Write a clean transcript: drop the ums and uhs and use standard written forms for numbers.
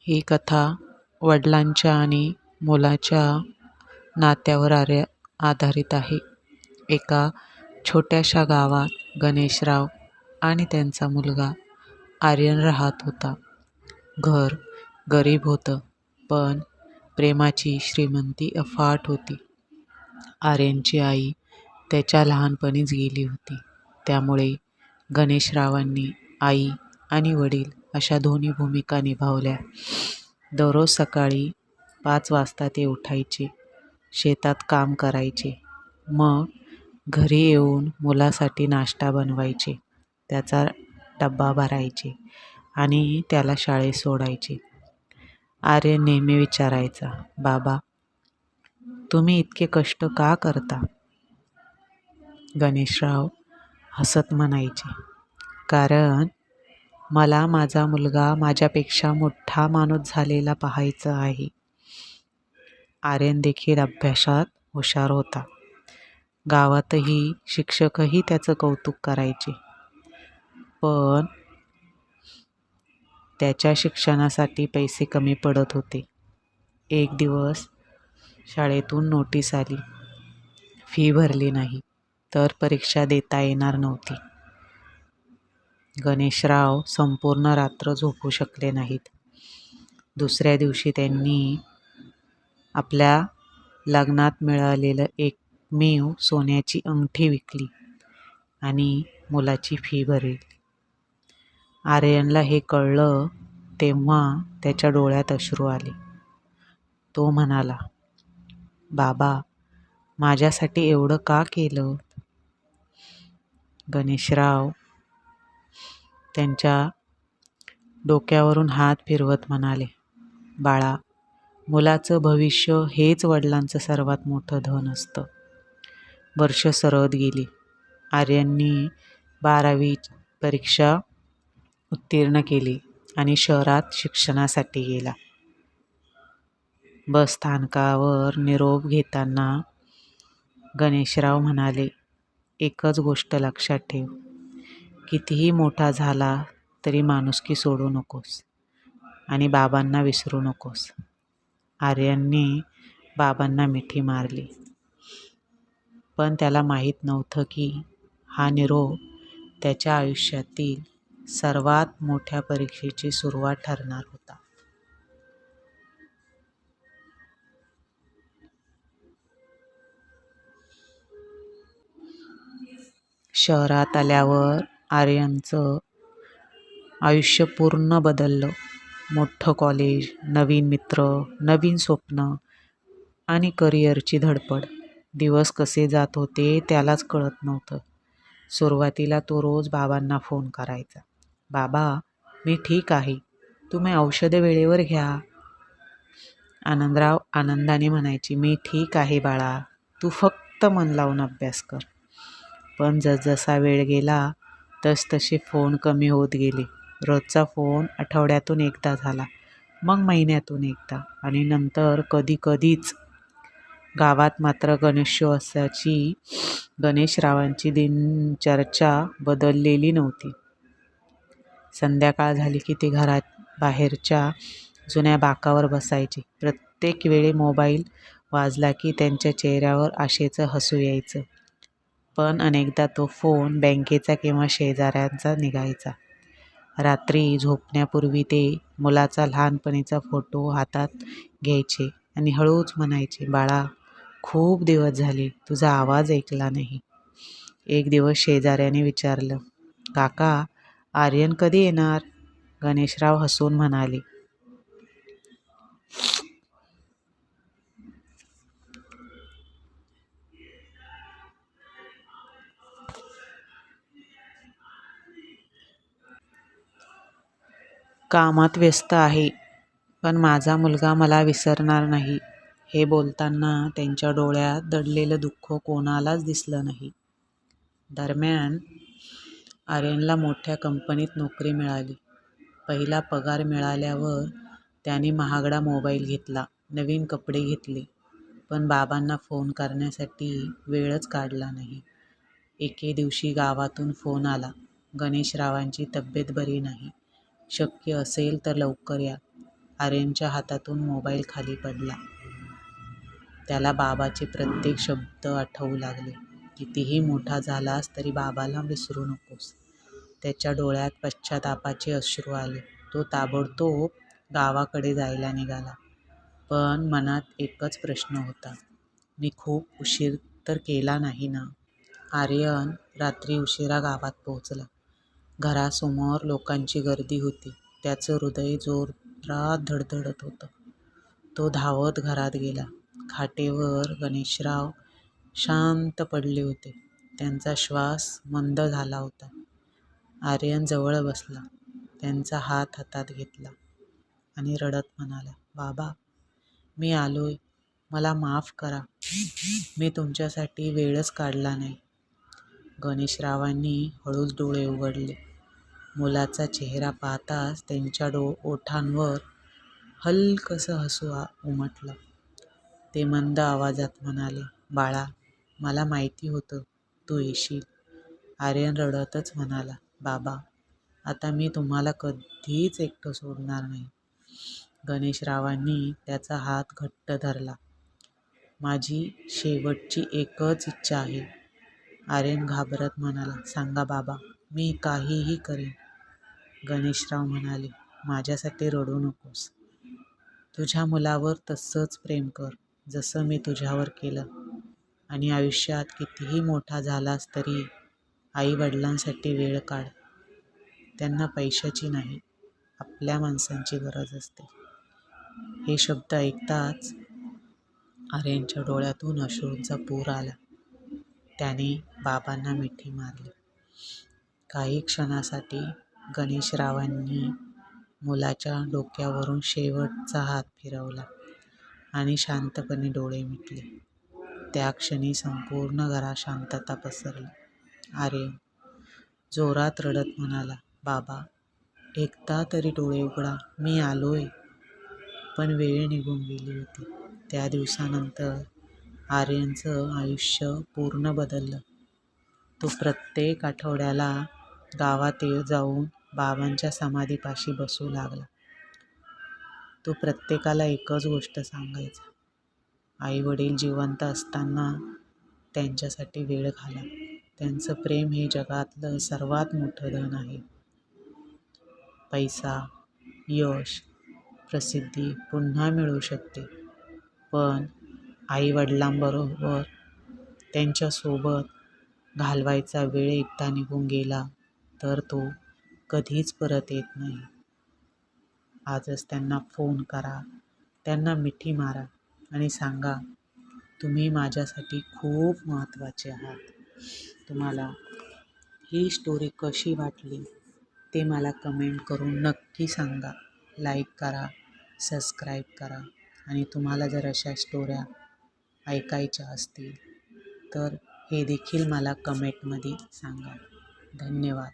ही कथा वडिलांच्या आणि मुलाच्या नात्यावर आधारित आहे. एका छोट्याशा गावात गणेशराव आणि त्यांचा मुलगा आर्यन राहत होता. घर गरीब होतं, पण प्रेमाची श्रीमंती अफाट होती. आर्यनची आई त्याच्या लहानपणीच गेली होती. त्यामुळे गणेशरावांनी आई आणि वडील अशा दोन्ही भूमिका निभावल्या. दररोज सकाळी 5 वाजता ते उठायचे, शेतात काम करायचे. मग घरी येऊन मुलासाठी नाश्ता बनवायचे, त्याचा डब्बा भरायचे आणि त्याला शाळेत सोडायचे. आर्यन नेहमी विचारायचा, "बाबा, तुम्ही इतके कष्ट का करता?" गणेशराव हसत म्हणायचे, "कारण मला माझा मुलगा माझ्यापेक्षा मोठा माणूस झालेला पाहायचा आहे." आर्यन देखील अभ्यासात हुशार होता. गावातही शिक्षकही त्याचं कौतुक करायचे. पण त्याच्या शिक्षणासाठी पैसे कमी पडत होते. एक दिवस शाळेतून नोटीस आली. फी भरली नाही तर परीक्षा देता येणार नव्हती. गणेशराव संपूर्ण रात्र झोपू शकले नाहीत. दुसऱ्या दिवशी त्यांनी आपल्या लग्नात मिळालेलं एकमेव सोन्याची अंगठी विकली आणि मुलाची फी भरली. आर्यनला हे कळलं तेव्हा त्याच्या डोळ्यात अश्रू आले. तो म्हणाला, "बाबा, माझ्यासाठी एवढं का केलं?" गणेशराव त्यांच्या डोक्यावरून हात फिरवत म्हणाले, "बाळा, मुलाचं भविष्य हेच वडिलांचं सर्वात मोठं धन असतं." वर्ष सरत गेली. आर्यननी 12वी परीक्षा उत्तीर्ण केली आणि शहरात शिक्षणासाठी गेला. बस स्थानकावर निरोप घेताना गणेशराव म्हणाले, "एकच गोष्ट लक्षात ठेव, कितीही मोठा झाला तरी माणुसकी सोडू नकोस आणि बाबांना विसरू नकोस." आर्यनने बाबांना मिठी मारली, पण त्याला माहीत नव्हतं की हा निरोप त्याच्या आयुष्यातील सर्वात मोठ्या परीक्षेची सुरुवात ठरणार होता. शहरात आल्यावर आर्यनचं आयुष्य पूर्ण बदललं. मोठं कॉलेज, नवीन मित्र, नवीन स्वप्न आणि करिअरची धडपड. दिवस कसे जात होते त्यालाच कळत नव्हतं. सुरुवातीला तो रोज बाबांना फोन करायचा, "बाबा, मी ठीक आहे, तुम्ही औषधं वेळेवर घ्या." आनंदराव आनंदाने म्हणायचे, "मी ठीक आहे बाळा, तू फक्त मन लावून अभ्यास कर." पण जसजसा वेळ गेला तसतसे फोन कमी होत गेले. रोजचा फोन आठवड्यातून एकदा झाला, मग महिन्यातून एकदा आणि नंतर कधीच. गावात मात्र गणेशोत्सवाची गणेशरावांची दिनचर्या बदललेली नव्हती. संध्याकाळ झाली की ते घरात बाहेरच्या जुन्या बाकावर बसायचे. प्रत्येक वेळी मोबाईल वाजला की त्यांच्या चेहऱ्यावर आशेचं हसू यायचं. पण अनेकदा तो फोन बँकेचा किंवा शेजाऱ्यांचा निघायचा. रात्री झोपण्यापूर्वी ते मुलाचा लहानपणीचा फोटो हातात घ्यायचे आणि हळूच म्हणायचे, "बाळा, खूप दिवस झाले तुझा आवाज ऐकला नाही." एक दिवस शेजाऱ्याने विचारलं, "काका, आर्यन कधी येणार?" गणेशराव हसून म्हणाले, "कामात व्यस्त आहे, पण माझा मुलगा मला विसरणार नाही." हे बोलताना त्यांच्या डोळ्यात दडलेलं दुःख कोणालाच दिसलं नाही. दरम्यान आर्यनला मोठ्या कंपनीत नोकरी मिळाली. पहिला पगार मिळाल्यावर त्याने महागडा मोबाईल घेतला, नवीन कपडे घेतले, पण बाबांना फोन करण्यासाठी वेळच काढला नाही. एके दिवशी गावातून फोन आला, "गणेशरावांची तब्येत बरी नाही. शक्य असेल तर लवकर या." आर्यनच्या हातातून मोबाईल खाली पडला. त्याला बाबाचे प्रत्येक शब्द आठवू लागले. कितीही मोठा झालास तरी बाबाला विसरू नकोस. त्याच्या डोळ्यात पश्चातापाचे अश्रू आले. तो ताबडतोब गावाकडे जायला निघाला. पण मनात एकच प्रश्न होता. मी खूप उशीर तर केला नाही ना? आर्यन रात्री उशिरा गावात पोहोचला. घरासमोर लोकांची गर्दी होती. त्याचं हृदय जोरात धडधडत होतं. तो धावत घरात गेला. खाटेवर गणेशराव शांत पडले होते. त्यांचा श्वास मंद झाला होता. आर्यन जवळ बसला. त्यांचा हात हातात घेतला आणि रडत म्हणाला, बाबा, मी आलोय. मला माफ करा. मी तुमच्यासाठी वेळच काढला नाही. गणेशरावांनी हळूच डोळे उघडले. मुलाचा चेहरा पाहताच त्यांच्या ओठांवर हलकसं हसू उमटलं. ते मंद आवाजात म्हणाले, बाळा, मला माहिती होतं तू येशील. आर्यन रडतच म्हणाला, बाबा, आता मी तुम्हाला कधीच एकटं सोडणार नाही. गणेशरावांनी त्याचा हात घट्ट धरला. माझी शेवटची एकच इच्छा आहे. आर्यन घाबरत म्हणाला, सांगा बाबा, मी काहीही करेन. गणेशराव म्हणाले, माझ्यासाठी रडू नकोस. तुझ्या मुलावर तसंच प्रेम कर जसं मी तुझ्यावर केलं. आणि आयुष्यात कितीही मोठा झालास तरी आई-वडिलांसाठी वेळ काढ. त्यांना पैशाची नाही, आपल्या माणसांची गरज असते. हे शब्द ऐकताच आर्यनच्या डोळ्यातून अश्रूंचा पूर आला. त्याने बाबांना मिठी मारली. काही क्षणासाठी गणेशरावांनी मुलाच्या डोक्यावरून शेवटचा हात फिरवला आणि शांतपणे डोळे मिटले. त्या क्षणी संपूर्ण घरात शांतता पसरली. आर्यन जोरात रडत म्हणाला, बाबा, एकदा तरी डोळे उघडा. मी आलोय. पण वेळ निघून गेली होती. त्या दिवसानंतर आर्यनचं आयुष्य पूर्ण बदललं. तो प्रत्येक आठवड्याला गावात जाऊन बाबांच्या समाधीपाशी बसू लागला. तो प्रत्येकाला एकच गोष्ट सांगायचा, आई-वडील जिवंत असताना त्यांच्यासाठी वेळ घाला. त्यांचं प्रेम हे जगातलं सर्वात मोठं धन आहे. पैसा, यश, प्रसिद्धी पुन्हा मिळू शकते, पण आई-वडिलांबरोबर त्यांच्यासोबत घालवायचा वेळ एकदा निघून गेला तर तो कधीच परत येत नाही. आजच त्यांना फोन करा, त्यांना मिठी मारा आणि सांगा, तुम्ही माझ्यासाठी खूप महत्त्वाचे आहात. तुम्हाला ही स्टोरी कशी वाटली ते मला कमेंट करून नक्की सांगा. लाईक करा, सबस्क्राईब करा आणि तुम्हाला जर अशा स्टोऱ्या ऐकायच्या असतील तर हे देखील मला कमेंटमध्ये सांगा. धन्यवाद.